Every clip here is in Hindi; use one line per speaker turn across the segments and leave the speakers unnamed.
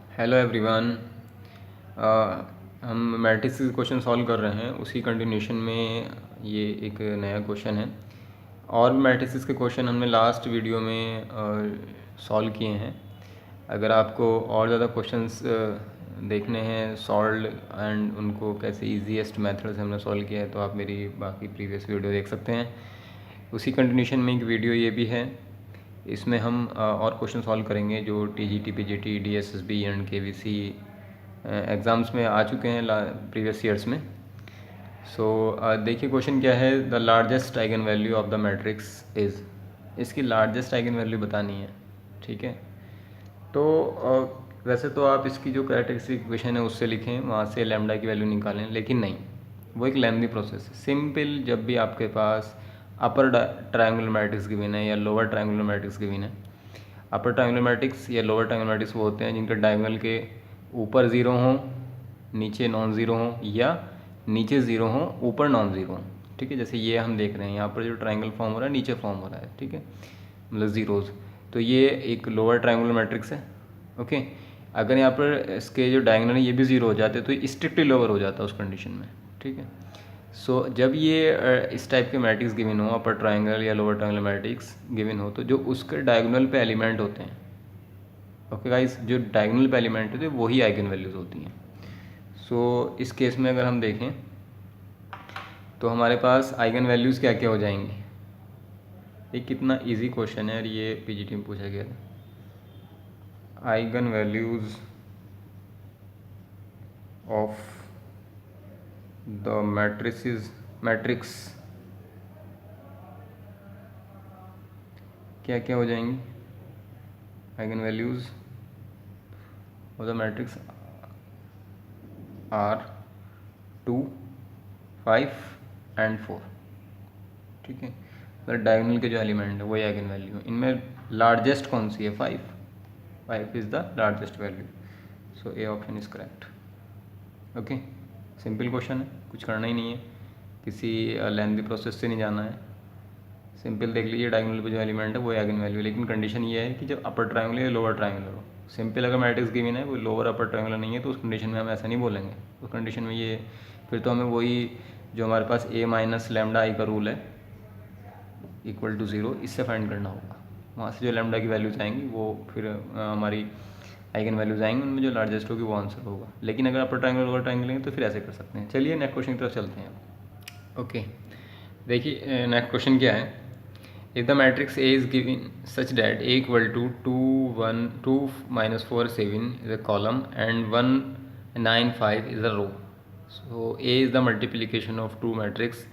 Hello everyone. हम मैट्रिक्स के क्वेश्चन सॉल्व कर रहे हैं, उसी कंटिन्यूशन में ये एक नया क्वेश्चन है। और मैट्रिक्स के क्वेश्चन हमने लास्ट वीडियो में सॉल्व किए हैं। अगर आपको और ज़्यादा क्वेश्चंस देखने हैं सॉल्व एंड उनको कैसे इजीएस्ट मेथड से हमने सॉल्व किया है, तो आप मेरी बाकी प्रीवियस वीडियो देख सकते हैं। उसी कंटिन्यूशन में एक वीडियो ये भी है, इसमें हम और क्वेश्चन सॉल्व करेंगे जो TGT, PGT, DSSB and KVC exams में आ चुके हैं प्रीवियस ईयर्स में। सो देखिए क्वेश्चन क्या है, the largest eigen value of the matrix is. इसकी लार्जेस्ट आइगन वैल्यू बतानी है, ठीक है। तो वैसे तो आप इसकी जो कैरेक्टरिस्टिक इक्वेशन है उससे लिखें, वहाँ से लैम्डा की वैल्यू निकालें, लेकिन नहीं, वो एक लेंथी प्रोसेस है। सिंपल जब भी आपके पास अपर ट्रायंगुलर मैट्रिक्स गिवन है या लोअर ट्रायंगुलर मैट्रिक्स गिवन है, अपर ट्रायंगुलर मैट्रिक्स या लोअर ट्रायंगुलर मैट्रिक्स वो होते हैं जिनके डायगोनल के ऊपर ज़ीरो हों, नीचे नॉन ज़ीरो हों, या नीचे ज़ीरो हों, ऊपर नॉन ज़ीरो हों, ठीक है। जैसे ये हम देख रहे हैं यहाँ पर जो ट्रायंगल फॉर्म हो रहा है, नीचे फॉर्म हो रहा है, ठीक है, मतलब ज़ीरोज़। तो ये एक लोअर ट्रायंगुलर मैट्रिक्स है, ओके। अगर यहाँ पर इसके जो डायगोनल है ये भी ज़ीरो हो जाते तो स्ट्रिक्टली लोअर हो जाता है उस कंडीशन में, ठीक है। सो जब ये इस टाइप के मैट्रिक्स गिवन हो, अपर ट्रायंगल या लोअर ट्रायंगल मैट्रिक्स गिवन हो, तो जो उसके डायगोनल पे एलिमेंट होते हैं, ओके गाइस, जो डायगोनल पे एलिमेंट होते हैं वही आइगन वैल्यूज़ होती हैं। सो इस केस में अगर हम देखें तो हमारे पास आइगन वैल्यूज़ क्या क्या हो जाएंगी। ये कितना इजी क्वेश्चन है और ये पीजीटी में पूछा गया था। Eigen values of the matrix क्या क्या हो जाएंगी। Eigen values of the matrix are 2, 5 and 4, ठीक है। मतलब डायगोनल के जो एलिमेंट है वही आइगन वैल्यू है। इनमें लार्जेस्ट कौन सी है? 5 is the largest value. So A option is correct, okay. Simple question है, कुछ करना ही नहीं है, किसी लेंथी प्रोसेस से नहीं जाना है। सिंपल देख लीजिए, डायगोनल पे जो एलिमेंट है वो आइगन वैल्यू, लेकिन कंडीशन ये है कि जब अपर ट्रायंगुलर या लोअर ट्रायंगुलर हो। सिंपल अगर मैट्रिक्स गिवन है वो लोअर अपर ट्रायंगुलर नहीं है तो उस कंडीशन में हम ऐसा नहीं बोलेंगे। उस कंडीशन में ये फिर तो हमें वही जो हमारे पास a माइनस लैम्डा आई का रूल है इक्वल टू 0, इससे फाइंड करना होगा। वहाँ से जो लैम्डा की वैल्यूज आएंगी वो फिर हमारी आइगन वैल्यूज आएंगी, उनमें जो लार्जेस्ट होगी वो आंसर होगा। लेकिन अगर अपर ट्रायंगल लोअर ट्रायंगल लेंगे तो फिर ऐसे कर सकते हैं। चलिए नेक्स्ट क्वेश्चन की तरफ चलते हैं। ओके, देखिए नेक्स्ट क्वेश्चन क्या है। If the matrix A is given such that A equal to 2, 1, 2 minus 4, 7 is a column and 1, 9, 5 is a row. So A is the multiplication of two matrix,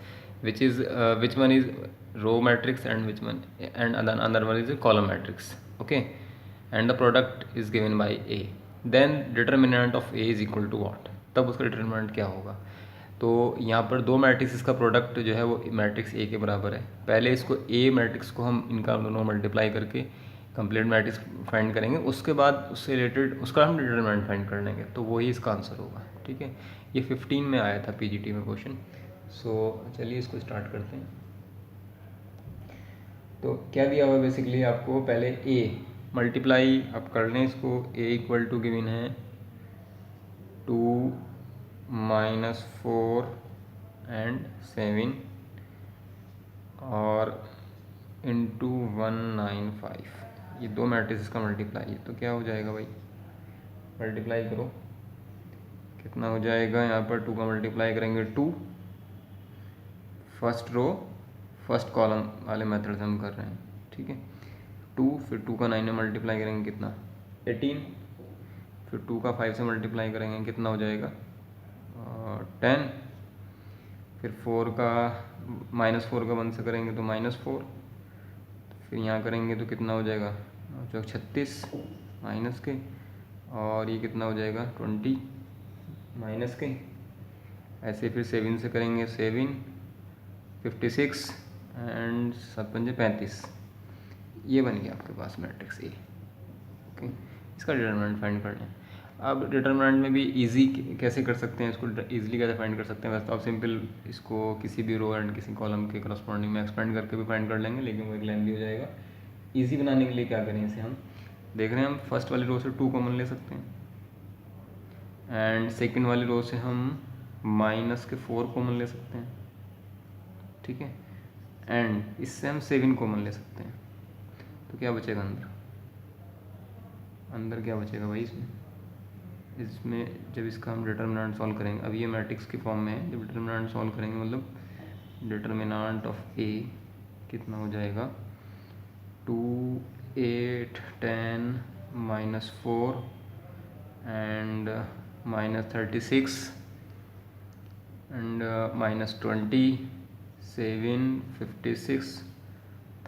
which one is row matrix and which one, and another one is a column matrix. Okay, and the product is given by A. Then determinant of A is equal to what? तब उसका डिटरमिनेंट क्या होगा? तो यहाँ पर दो मैट्रिक्स का प्रोडक्ट जो है वो मैट्रिक्स ए के बराबर है। पहले इसको ए मैट्रिक्स को हम इनका दोनों मल्टीप्लाई करके कंप्लीट मैट्रिक्स फाइंड करेंगे, उसके बाद उससे रिलेटेड उसका हम डिटरमिनेंट फाइंड कर लेंगे, तो वही इसका आंसर होगा, ठीक है। ये 15 में आया था पीजीटी में क्वेश्चन। सो चलिए इसको स्टार्ट करते हैं। तो क्या दिया हुआ बेसिकली आपको, पहले ए मल्टीप्लाई आप कर लें इसको। ए इक्वल टू गिवन है 2 माइनस 4 एंड 7 और इंटू 195, ये दो मैट्रिक्स का मल्टीप्लाई है। तो क्या हो जाएगा भाई, मल्टीप्लाई करो, कितना हो जाएगा। यहाँ पर 2 का मल्टीप्लाई करेंगे 2, फर्स्ट रो फर्स्ट कॉलम वाले मेथड से हम कर रहे हैं, ठीक है। 2 फिर 2 का 9 में मल्टीप्लाई करेंगे कितना, 18, फिर 2 का 5 से मल्टीप्लाई करेंगे कितना हो जाएगा 10, फिर 4 का -4 का 1 से करेंगे तो -4, फिर यहाँ करेंगे तो कितना हो जाएगा 36 माइनस के, और ये कितना हो जाएगा 20 माइनस के। ऐसे फिर 7 से करेंगे 7, 56 एंड 7 पंजे 35। ये बन गया आपके पास मैट्रिक्स ए, ओके। इसका डिटरमिनेंट फाइंड कर लें। अब डिटरमिनेंट में भी इजी कैसे कर सकते हैं, इसको इजीली कैसे फाइंड कर सकते हैं। वैसे तो आप सिंपल इसको किसी भी रो एंड किसी कॉलम के करस्पॉन्डिंग में एक्सपेंड करके भी फाइंड कर लेंगे, लेकिन वो एक लेंथी हो जाएगा। इजी बनाने के लिए क्या करें, इसे हम देख रहे हैं, हम फर्स्ट वाली रो से 2 कॉमन ले सकते हैं, एंड सेकंड वाली रो से हम माइनस के 4 कॉमन ले सकते हैं, ठीक है, एंड इससे हम 7 कॉमन ले सकते हैं। तो क्या बचेगा अंदर, अंदर क्या बचेगा भाई इसमें जब इसका हम डिटर्मिनेंट सॉल्व करेंगे, अब ये मैट्रिक्स की फॉर्म में है, जब डिटर्मिनेंट सॉल्व करेंगे मतलब डिटर्मिनेंट ऑफ ए कितना हो जाएगा 2 8 10 -4 एंड -36 एंड -20 7 56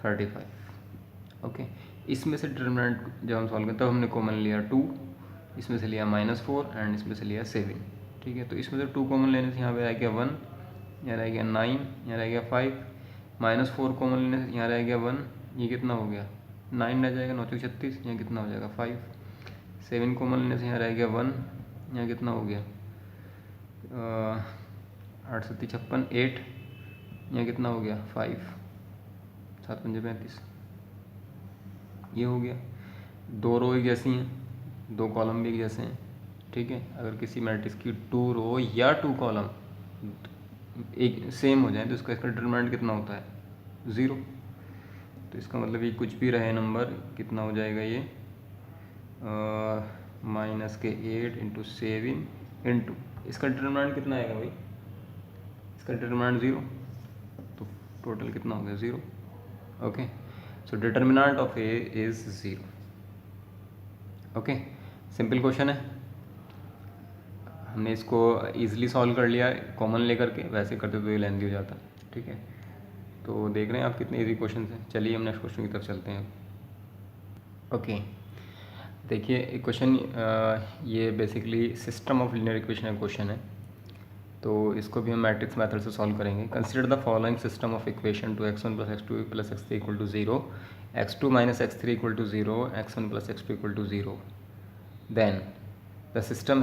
35। ओके, इसमें से डिटर्मिनेंट जब हम सॉल्व करें तब हमने कॉमन लिया 2, इसमें से लिया -4 एंड इसमें से लिया 7, ठीक है। तो इसमें से 2 कॉमन लेने से यहाँ पे आ गया 1, यहाँ रह गया 9, यहाँ रह गया 5, -4 कॉमन लेने से यहाँ रह गया 1, ये कितना हो गया 9 रह जाएगा, 9 चौक 36, यहाँ कितना हो जाएगा 5, 7 कॉमन लेने से यहाँ रह गया 1, यहाँ कितना हो गया 8 7 56 8, यहाँ कितना हो गया 5, 7 5 35, ये हो गया। 2 रो एक जैसी हैं, 2 कॉलम भी एक जैसे हैं, ठीक है। अगर किसी मैट्रिक्स की 2 रो या 2 कॉलम एक सेम हो जाए तो इसका डिटरमिनेंट कितना होता है 0। तो इसका मतलब ये कुछ भी रहे नंबर कितना हो जाएगा ये -8 × 7 इंटू इसका डिटरमिनेंट कितना आएगा भाई, इसका डिटरमिनेंट 0, तो टोटल कितना हो गया 0। Okay, so determinant of A is 0। Okay, simple question है, हमने इसको इजीली सॉल्व कर लिया कॉमन लेकर के, वैसे करते तो ये लेंथी हो जाता, ठीक है। तो देख रहे हैं आप कितने इजी क्वेश्चन हैं। चलिए हम नेक्स्ट क्वेश्चन की तरफ चलते हैं। ओके, देखिए एक क्वेश्चन ये basically system of linear equation का क्वेश्चन है, तो इसको भी हम मैट्रिक्स मेथड से सॉल्व करेंगे। Consider the following system of equation two x1 + x2 + x3 = 0, x2 - x3 = 0, x1 + x2 = 0. Then the system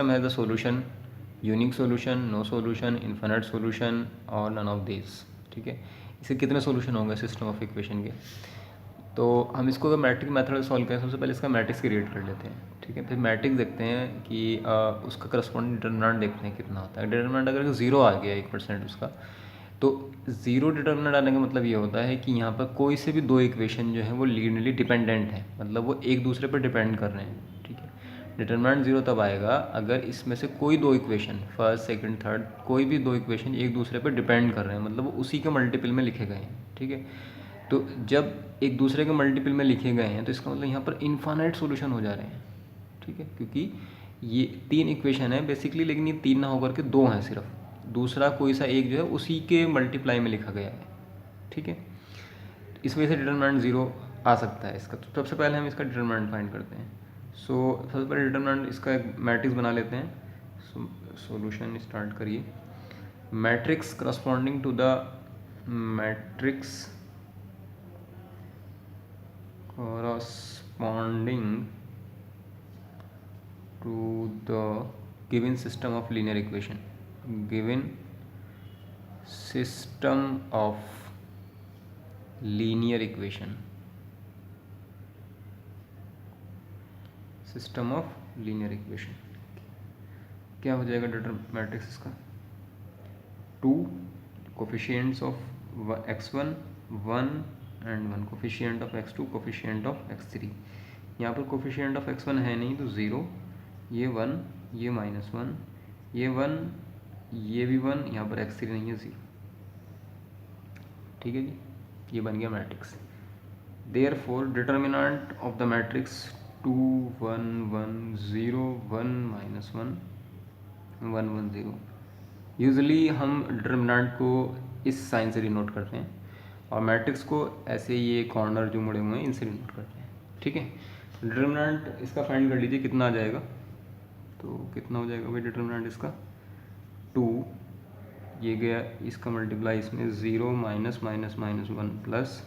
has the solution, unique solution, no solution, infinite solution और नन ऑफ दिस, ठीक है। इसके कितने सॉल्यूशन होंगे सिस्टम ऑफ इक्वेशन के। तो हम इसको अगर मैट्रिक्स मेथड से सॉल्व करें, सबसे पहले इसका मैट्रिक्स क्रिएट कर लेते हैं, ठीक है। फिर मैट्रिक्स देखते हैं कि उसका करस्पॉन्डिंग डिटर्मिनेंट देखते हैं कितना होता है। डिटर्मिनेंट अगर 0 आ गया 1% उसका, तो 0 डिटर्मिनेंट आने का मतलब ये होता है कि यहाँ पर कोई से भी 2 इक्वेशन जो है वो लीनियरली डिपेंडेंट हैं, मतलब वो एक दूसरे पर डिपेंड कर रहे हैं, ठीक है। डिटर्मिनेंट 0 तब आएगा अगर इसमें से कोई 2 इक्वेशन, फर्स्ट सेकंड थर्ड, कोई भी 2 इक्वेशन एक दूसरे पर डिपेंड कर रहे हैं, मतलब वो उसी के मल्टीपल में लिखे गए हैं, ठीक है। तो जब एक दूसरे के मल्टीपल में लिखे गए हैं तो इसका मतलब यहाँ पर इन्फानाइट सॉल्यूशन हो जा रहे हैं, ठीक है, क्योंकि ये 3 इक्वेशन है बेसिकली, लेकिन ये 3 ना होकर के 2 हैं सिर्फ, दूसरा कोई सा एक जो है उसी के मल्टीप्लाई में लिखा गया है, ठीक है। इस वजह से डिटर्मिनेंट 0 आ सकता है इसका। तो सबसे पहले हम इसका डिटर्मिनेंट फाइंड करते हैं। सबसे पहले डिटर्मिनेंट इसका एक मैट्रिक्स बना लेते हैं। सॉल्यूशन स्टार्ट करिए। Matrix corresponding to the matrix corresponding to the given system of linear equation, given system of linear equation, system of linear equation क्या हो जाएगा मैट्रिक्स इसका 2 coefficients of x1 1 and 1 coefficient of x2 coefficient of x3। यहाँ पर कोफिशिएंट ऑफ x1 है नहीं तो 0, ये 1, ये -1, ये 1, ये भी 1, यहाँ पर x3 नहीं है 0, ठीक है जी। ये बन गया matrix. Therefore determinant of the matrix 2 1 1 0 1 -1 1 1 0। Usually हम डिटर्मिनेंट को इस साइन से डिनोट करते हैं और मैट्रिक्स को ऐसे ये कॉर्नर जो मुड़े हुए हैं इनसे डिनोट करते हैं, ठीक है। डिटर्मिनेंट इसका फाइंड कर लीजिए कितना आ जाएगा। तो कितना हो जाएगा भाई डिटर्मिनेंट इसका 2, ये गया इसका मल्टीप्लाई इसमें 0 -1 प्लस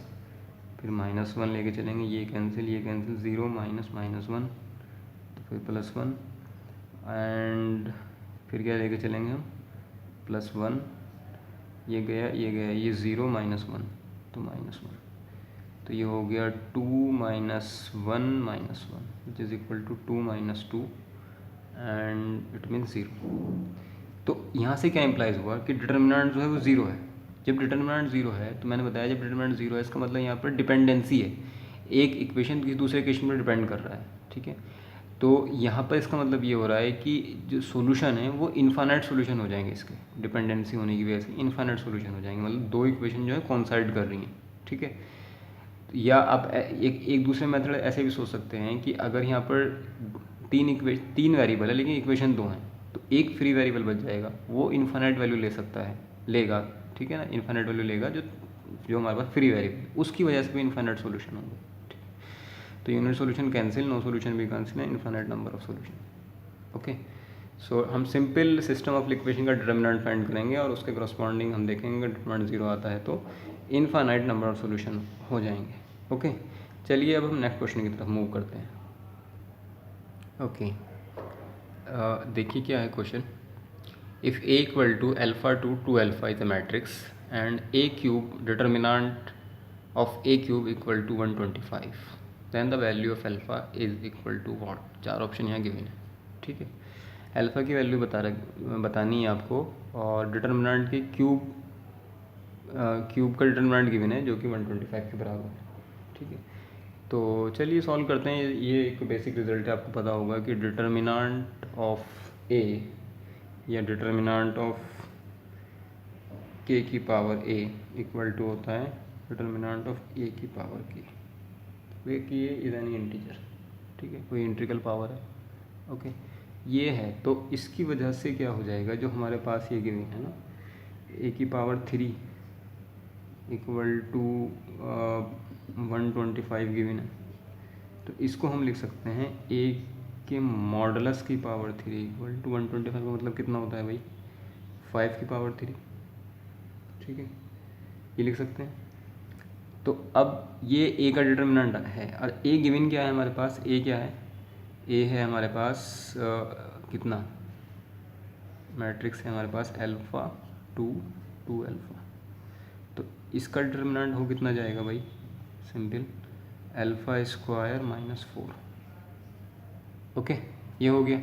फिर -1 लेके चलेंगे, ये कैंसिल 0 -1 तो फिर +1 एंड फिर क्या लेके चलेंगे हम +1, ये गया ये 0 -1 तो -1। तो ये हो गया 2 minus one which is equal to 2 minus 2 and it means 0। तो यहाँ से क्या इम्प्लाइज हुआ कि डिटर्मिनेंट जो है वो 0 है। जब डिटर्मिनेंट 0 है तो मैंने बताया जब डिटर्मिनेंट 0 है इसका मतलब यहाँ पर डिपेंडेंसी है, एक इक्वेशन किसी दूसरे इक्वेशन पर डिपेंड कर रहा है, ठीक है। तो यहाँ पर इसका मतलब ये हो रहा है कि जो सॉल्यूशन है वो इनफाइनाइट सॉल्यूशन हो जाएंगे, इसके डिपेंडेंसी होने की वजह से इनफाइनाइट सॉल्यूशन हो जाएंगे, मतलब दो इक्वेशन जो है कॉन्साइड कर रही हैं, ठीक है। या आप एक दूसरे मेथड ऐसे भी सोच सकते हैं कि अगर यहाँ पर तीन वेरिएबल है लेकिन इक्वेशन दो हैं, तो एक फ्री वेरिएबल बच जाएगा, वो इनफाइनाइट वैल्यू ले सकता है, लेगा, ठीक है ना, इनफाइनाइट वैल्यू लेगा जो हमारे पास फ्री वेरिएबल, उसकी वजह से भी इनफाइनाइट सॉल्यूशन होंगे। तो unique solution cancel, no solution भी कैंसिल है, infinite number of solution. Okay, so हम सिंपल सिस्टम ऑफ इक्वेशन का डिटर्मिनेंट फाइंड करेंगे और उसके करस्पॉन्डिंग हम देखेंगे डिटर्मिनेंट 0 आता है तो इनफाइनाइट नंबर ऑफ सॉल्यूशन हो जाएंगे। ओके, चलिए अब हम नेक्स्ट क्वेश्चन की तरफ मूव करते हैं। ओके, देखिए क्या है question. If A equal to alpha two 2 alpha is a matrix and A cube determinant of A cube equal to 125 then the value of alpha is equal to what. चार ऑप्शन यहाँ गिवन है, ठीक है। अल्फा की वैल्यू बतानी है आपको और डिटर्मिनेंट के क्यूब का डिटर्मिनेंट गिवन है जो कि 125 के बराबर है, ठीक है। तो चलिए सॉल्व करते हैं। ये एक बेसिक रिजल्ट है, आपको पता होगा कि डिटर्मिनेंट ऑफ ए या डिटर्मिनेंट ऑफ के की पावर ए इक्वल टू होता है डिटर्मिनेंट ऑफ ए की पावर के, वे की ए इज एनी इंटीजर, ठीक है, कोई इंटीग्रल पावर है। ओके, ये है तो इसकी वजह से क्या हो जाएगा, जो हमारे पास ये गिवन है ना ए की पावर 3 इक्वल टू 125 गिवन है, तो इसको हम लिख सकते हैं ए के मॉडुलस की पावर 3 इक्वल टू 125 का मतलब कितना होता है भाई 5 की पावर 3, ठीक है, ये लिख सकते हैं। तो अब ये ए का डिटर्मिनेंट है और ए गिवन क्या है हमारे पास, ए क्या है, ए है हमारे पास कितना मैट्रिक्स है हमारे पास अल्फ़ा 2 अल्फ़ा, तो इसका डिटर्मिनेंट हो कितना जाएगा भाई, simple alpha square minus 4। Okay, ये हो गया।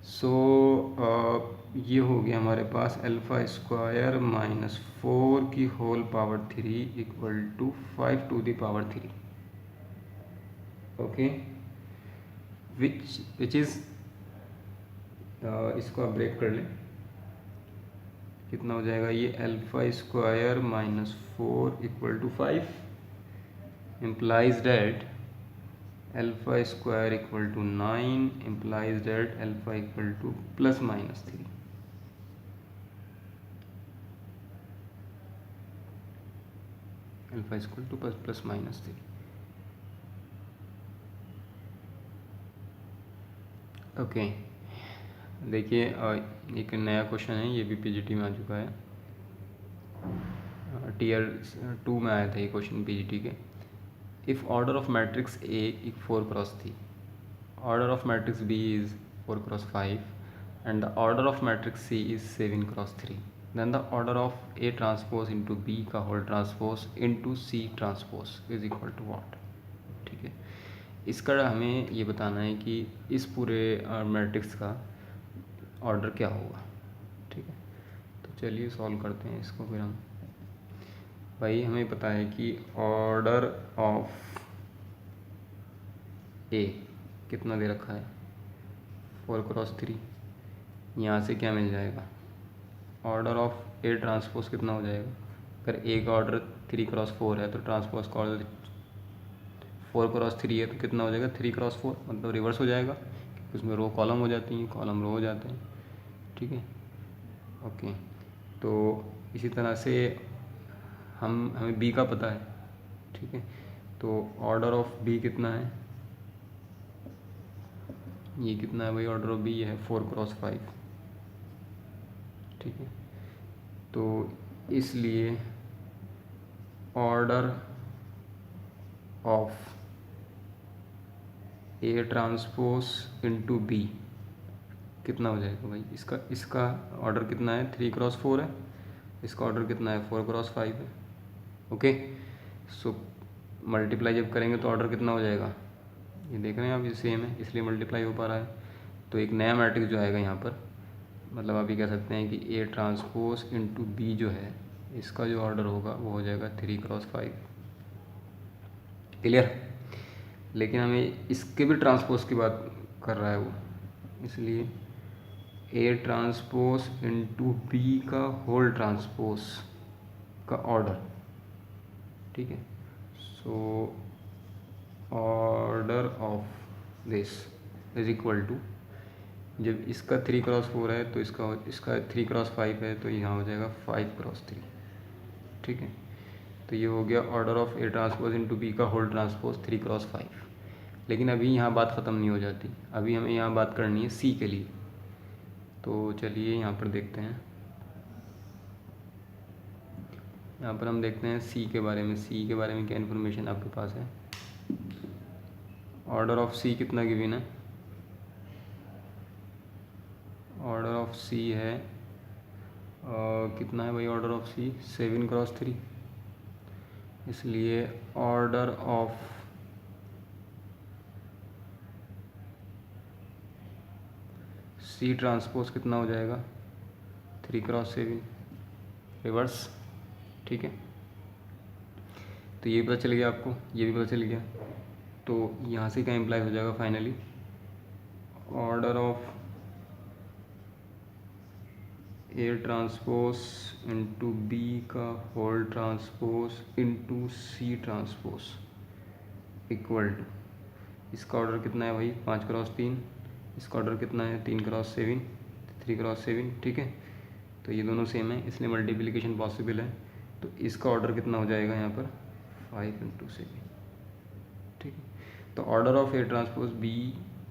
सो ये हो गया हमारे पास अल्फ़ा स्क्वायर माइनस 4 की whole power 3 equal to 5 to the power 3। Okay, which is इसको आप ब्रेक कर लें, कितना हो जाएगा ये alpha square minus 4 equal to 5 implies that alpha square equal to 9 implies that alpha equal to plus minus 3। alpha is equal to plus minus 3। Okay, देखिए एक नया क्वेश्चन है, ये भी पीजीटी में आ चुका है, टीयर 2 में आया था ये क्वेश्चन पीजीटी के। If order of matrix A is 4 cross 3, order of matrix B is 4 cross 5 and the order of matrix C is 7 cross 3, then the order of A transpose into B का whole transpose into C transpose is equal to what। ठीक है, इसका हमें ये बताना है कि इस पूरे मैट्रिक्स का ऑर्डर क्या होगा, ठीक है। तो चलिए सॉल्व करते हैं इसको फिर हम। भाई हमें पता है कि ऑर्डर ऑफ ए कितना दे रखा है 4 क्रॉस 3, यहाँ से क्या मिल जाएगा ऑर्डर ऑफ ए ट्रांसपोज कितना हो जाएगा, अगर ए का ऑर्डर 3 क्रॉस 4 है तो ट्रांसपोज का ऑर्डर 4 क्रॉस 3 है, तो कितना हो जाएगा 3 क्रॉस 4, मतलब रिवर्स हो जाएगा, उसमें रो कॉलम हो जाती हैं, कॉलम रो हो जाते हैं, ठीक है। ओके, तो इसी तरह से हमें बी का पता है, ठीक है, तो ऑर्डर ऑफ बी कितना है, ये कितना है भाई ऑर्डर ऑफ बी है 4 क्रॉस 5, ठीक है। तो इसलिए order of A transpose into B कितना हो जाएगा भाई, इसका ऑर्डर कितना है 3 क्रॉस 4 है, इसका ऑर्डर कितना है 4 क्रॉस 5 है। ओके, सो मल्टीप्लाई जब करेंगे तो ऑर्डर कितना हो जाएगा, ये देख रहे हैं आप, ये सेम है इसलिए मल्टीप्लाई हो पा रहा है। तो एक नया मैट्रिक्स जो आएगा यहाँ पर, मतलब आप ये कह सकते हैं कि ए ट्रांसपोज इंटू बी जो है, इसका जो ऑर्डर होगा वो हो जाएगा 3x5। क्लियर। लेकिन हमें इसके भी ट्रांसपोज की बात कर रहा है वो, इसलिए ए ट्रांसपोज इंटू बी का होल ट्रांसपोज का ऑर्डर, ठीक है। So order of this is equal to, जब इसका 3x4 है तो इसका 3x5 है, तो यहाँ हो जाएगा 5x3, ठीक है। तो ये हो गया order of A transpose into B का होल ट्रांसपोज 3x5। लेकिन अभी यहाँ बात ख़त्म नहीं हो जाती, अभी हमें यहाँ बात करनी है सी के लिए। तो चलिए यहाँ पर देखते हैं, यहाँ पर हम देखते हैं सी के बारे में। सी के बारे में क्या इन्फॉर्मेशन आपके पास है। ऑर्डर ऑफ सी कितना गिवन है, ऑर्डर ऑफ सी है कितना है भाई, ऑर्डर ऑफ सी 7x3, इसलिए ऑर्डर ऑफ सी ट्रांसपोज कितना हो जाएगा 3x7 रिवर्स, ठीक है। तो ये पता चल गया आपको, ये भी पता चल गया। तो यहाँ से क्या इम्प्लाई हो जाएगा finally, order of A transpose into B का whole transpose into C transpose equal to, इसका ऑर्डर कितना है भाई 5x3, इसका ऑर्डर कितना है 3x7, 3x7, ठीक है। तो ये दोनों सेम है इसलिए मल्टीप्लिकेशन पॉसिबल है। तो इसका ऑर्डर कितना हो जाएगा यहाँ पर 5x7, ठीक है। तो order of A transpose B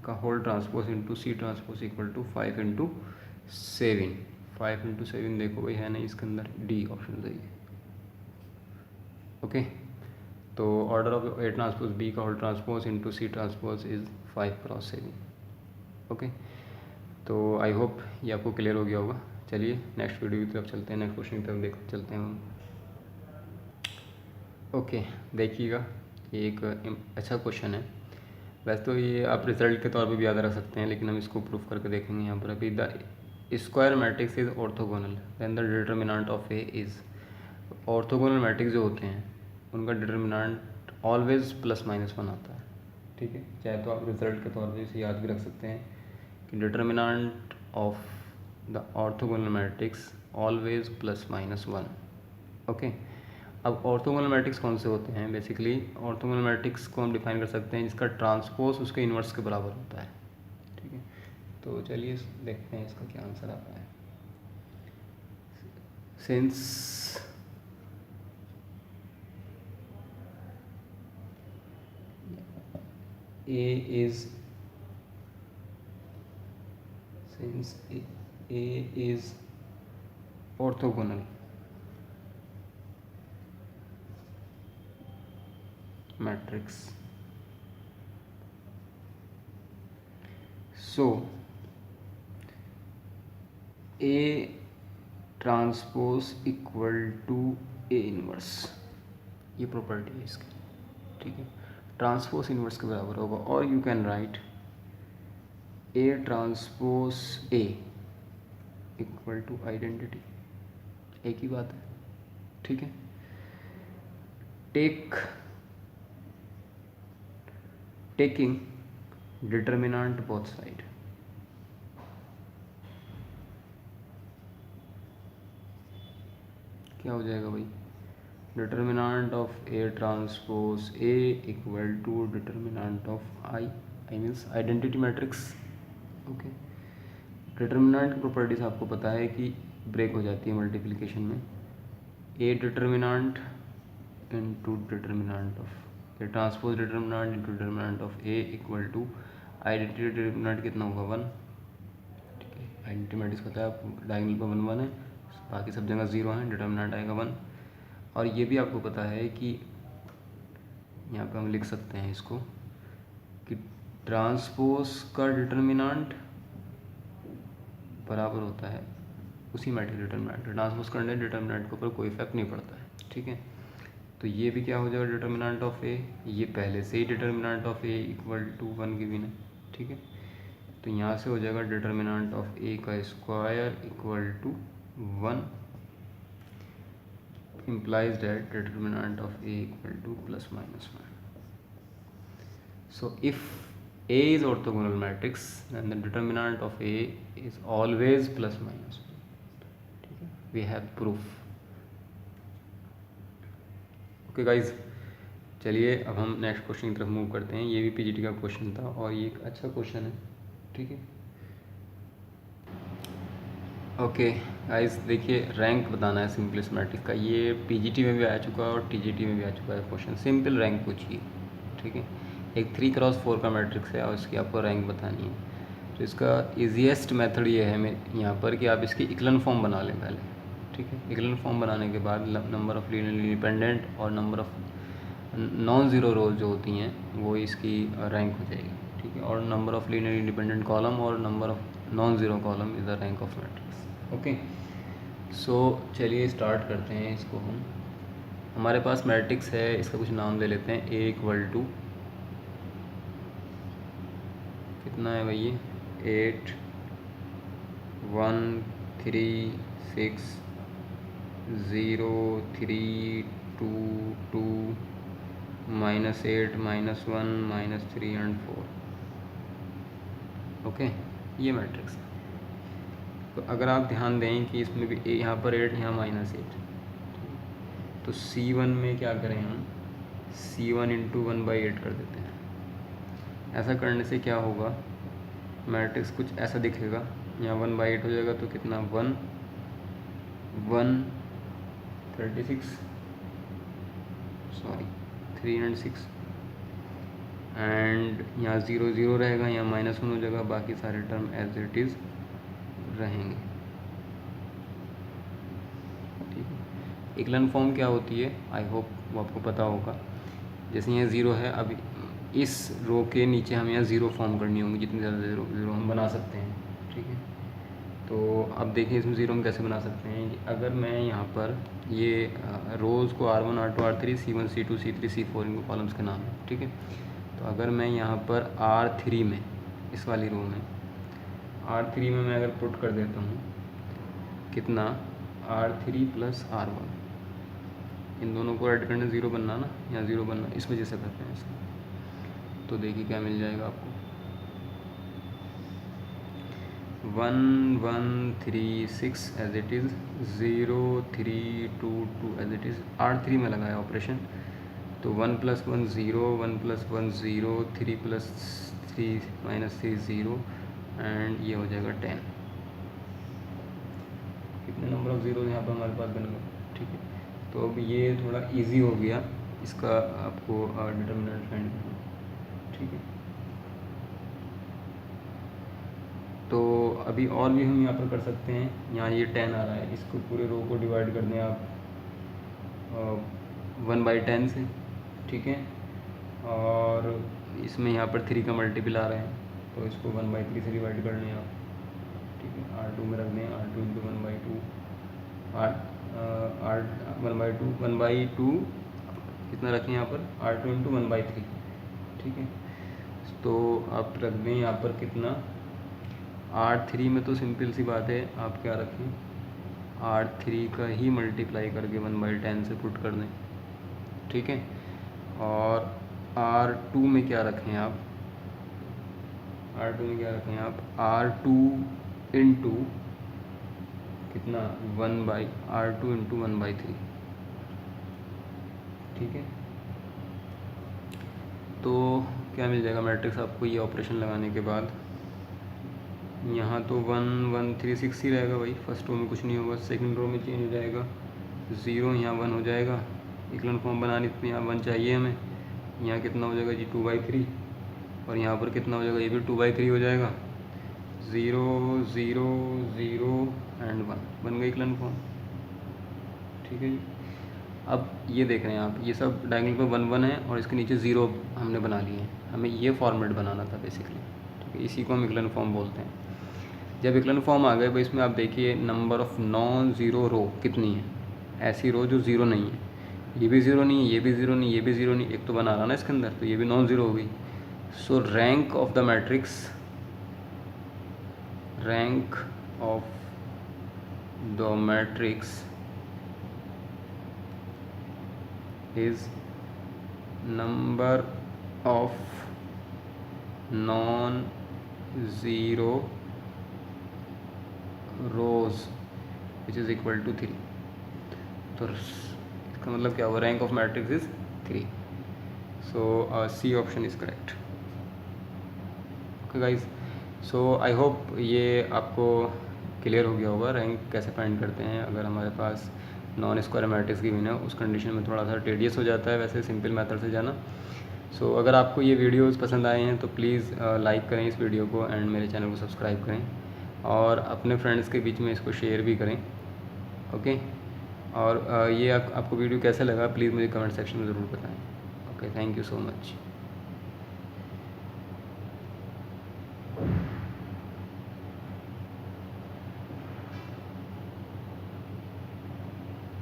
का whole transpose into C transpose equal to 5x7। 5x7 देखो भाई है नहीं इसके अंदर, डी ऑप्शन सही है, ओके। तो order of A transpose B का whole transpose into C transpose is 5x7, okay. तो आई होप ये आपको क्लियर हो गया होगा। चलिए नेक्स्ट वीडियो की तरफ चलते हैं, नेक्स्ट क्वेश्चन की तरफ देख चलते हैं हम। ओके देखिएगा, ये एक अच्छा क्वेश्चन है। वैसे तो ये आप रिजल्ट के तौर पे भी याद रख सकते हैं, लेकिन हम इसको प्रूफ करके देखेंगे यहाँ पर। अभी the square matrix is orthogonal then the determinant of A is. Orthogonal matrix जो होते हैं उनका डिटर्मिनेंट ऑलवेज +-1 आता है, ठीक है। चाहे तो आप रिजल्ट के तौर पे इसे याद भी रख सकते हैं कि determinant of the orthogonal matrix always +-1, okay. अब ऑर्थोगोनल मैट्रिक्स कौन से होते हैं, बेसिकली ऑर्थोगोनल मैट्रिक्स को हम डिफाइन कर सकते हैं जिसका ट्रांसपोज उसके इन्वर्स के बराबर होता है, ठीक है। तो चलिए देखते हैं इसका क्या आंसर आता है। Since A is orthogonal matrix, so A transpose equal to A inverse, ये प्रॉपर्टी है इसकी, ठीक है। ट्रांसपोज इनवर्स के बराबर होगा, और you can write A transpose A equal to identity, एक ही बात है, ठीक है। टेकिंग डिटर्मिनेंट बोथ साइड, क्या हो जाएगा भाई, determinant of A transpose A equal to determinant of I means identity matrix, okay. Determinant की प्रॉपर्टीज आपको पता है कि ब्रेक हो जाती है मल्टीप्लिकेशन में। A determinant into determinant of A transpose determinant into determinant of A equal to identity determinant कितना होगा 1, ठीक है। आइडेंटिटी मैट्रिक्स पता है आपको, डायगोनल पर 1 है, बाकी सब जगह 0 है, डिटर्मिनेंट आएगा 1। और ये भी आपको पता है कि यहाँ पे हम लिख सकते हैं इसको कि ट्रांसपोज का डिटर्मिनेंट बराबर होता है उसी मैट्रिक्स डिटर्मिनेंट। ट्रांसपोज करने डिटर्मिनेंट के ऊपर कोई इफेक्ट नहीं पड़ता है, ठीक है। तो ये भी क्या हो जाएगा डिटर्मिनेंट ऑफ ए, ये पहले से ही determinant of A equal to 1 given है, ठीक है। तो यहाँ से हो जाएगा डिटर्मिनेंट ऑफ ए का square equal to 1 implies that determinant of a equal to plus minus 1. So if A is orthogonal matrix then the determinant of A is always plus minus 1. We have proof. Okay guys, चलिए अब हम नेक्स्ट क्वेश्चन की तरफ मूव करते हैं। ये भी पीजीटी का क्वेश्चन था और ये एक अच्छा क्वेश्चन है, ठीक है। ओके गाइस, देखिए रैंक बताना है सिंपलेस्ट मैट्रिक्स का। ये पीजीटी में भी आ चुका है और टीजीटी में भी आ चुका है क्वेश्चन। सिंपल रैंक पूछिए, ठीक है। एक 3x4 का मैट्रिक्स है और इसकी आपको रैंक बतानी है। तो इसका ईजीएस्ट मेथड ये है यहाँ पर कि आप इसकी इक्लन फॉर्म बना लें पहले, ठीक है। इक्लन फॉर्म बनाने के बाद नंबर ऑफ़ लीनियरली इंडिपेंडेंट और नंबर ऑफ़ नॉन ज़ीरो रोज जो होती हैं वो इसकी रैंक हो जाएगी, ठीक है। और number of linearly independent column और number of non zero column is the rank of matrix. Okay, so चलिए स्टार्ट करते हैं इसको हम। हमारे पास मैट्रिक्स है, इसका कुछ नाम ले लेते हैं। ए इक्वल टू कितना है भाई, 8 1 3 6 0 3 2 2 -8 -1 -3 एंड 4। ओके, ये मैट्रिक्स है। तो अगर आप ध्यान दें कि इसमें भी ए यहाँ पर 8, यहाँ -8, तो C1 में क्या करें हम, C1 × 1/8 कर देते हैं। ऐसा करने से क्या होगा, मैट्रिक्स कुछ ऐसा दिखेगा। यहाँ 1/8 हो जाएगा तो कितना 1 1 36 सॉरी 3 and 6 एंड यहाँ 0 0 रहेगा, यहाँ -1 हो जाएगा, बाकी सारे टर्म एज इट इज़ रहेंगे, ठीक है। इक्लन फॉर्म क्या होती है, आई होप वो आपको पता होगा। जैसे यहाँ 0 है, अब इस रो के नीचे हम यहाँ 0 फॉर्म करनी होंगी, जितनी ज़्यादा ज़ीरो हम बना सकते हैं, ठीक है। तो अब देखिए इसमें 0 हम कैसे बना सकते हैं। अगर मैं यहाँ पर ये रोज़ को R1 R2 R3 C1 C2 C3 C4 इनको कॉलम्स के नाम है, ठीक है। तो अगर मैं यहाँ पर R3 में, इस वाली रो में R3 में मैं अगर पुट कर देता हूँ कितना R3 + R1, इन दोनों को ऐड करने 0 बनना ना, या 0 बनना, इस वजह से करते हैं इसको। तो देखिए क्या मिल जाएगा आपको, 1 1 3 6 as it is, 0 3 2 2 as it is. R3 में लगाया ऑपरेशन, तो 1 + 1 0 1 + 1 0 3 + 3 -3 0 एंड ये हो जाएगा 10। कितने नंबर ऑफ ज़ीरो यहाँ पर हमारे पास बन गए, ठीक है। तो अब ये थोड़ा इजी हो गया इसका आपको डिटर्मिनेंट फाइंड करना, ठीक है। तो अभी और भी हम यहाँ पर कर सकते हैं। यहाँ ये 10 आ रहा है, इसको पूरे रो को डिवाइड कर दें आप 1/10 से, ठीक है। और इसमें यहाँ पर 3 का मल्टीपल आ रहा है, तो इसको 1/3 से डिवाइड कर लें आप, ठीक है। R2 में रख दें, R2 × 1/2 1/2 कितना रखें यहाँ पर, R2 × 1/3, ठीक है। तो आप रख दें यहाँ पर कितना, R3 में तो सिंपल सी बात है, आप क्या रखें, R3 का ही मल्टीप्लाई करके 1/10 से पुट कर दें, ठीक है। और R2 में क्या रखें आप, R2 में क्या रखें आप, R2 × कितना R2 × 1/3, ठीक है। तो क्या मिल जाएगा मैट्रिक्स आपको ये ऑपरेशन लगाने के बाद। यहाँ तो 1 1 3 6 ही रहेगा भाई, फर्स्ट रो में कुछ नहीं होगा, सेकंड रो में चेंज हो जाएगा, 0 यहाँ 1 हो जाएगा। इक्लन फॉर्म बनानी तो यहाँ 1 चाहिए हमें, यहाँ कितना हो जाएगा जी 2/3, और यहाँ पर कितना हो जाएगा, ये भी 2/3 हो जाएगा। 0 0 0 एंड 1 बन गई इक्लन फॉर्म, ठीक है जी। अब ये देख रहे हैं आप, ये सब डायगोनल पे 1 1 है और इसके नीचे 0 हमने बना लिए हैं। हमें ये फॉर्मेट बनाना था बेसिकली, ठीक है। इसी को हम इक्लन फॉर्म बोलते हैं। जब इक्लन फॉर्म आ गए भाई, इसमें आप देखिए number of non zero row कितनी है, ऐसी रो जो ज़ीरो नहीं है। ये भी ज़ीरो नहीं, ये भी ज़ीरो नहीं, ये भी ज़ीरो नहीं, एक तो बना रहा ना इसके अंदर, तो ये भी नॉन ज़ीरो हो गई। So rank of the matrix, rank of the matrix is number of non zero rows which is equal to 3। तो इसका मतलब क्या हुआ, rank of matrix is 3। So C option is correct. Okay guys, so I hope ये आपको क्लियर हो गया होगा रैंक कैसे फाइंड करते हैं अगर हमारे पास नॉन स्क्वायर मैट्रिक्स गिवन है। उस कंडीशन में थोड़ा सा टेडियस हो जाता है वैसे सिंपल मेथड से जाना। सो अगर आपको ये वीडियोस पसंद आए हैं तो प्लीज़ लाइक करें इस वीडियो को एंड मेरे चैनल को सब्सक्राइब करें और अपने फ्रेंड्स के बीच में इसको शेयर भी करें। ओके, और ये आपको वीडियो कैसा लगा प्लीज़ मुझे कमेंट सेक्शन में ज़रूर बताएं। Okay, thank you so much.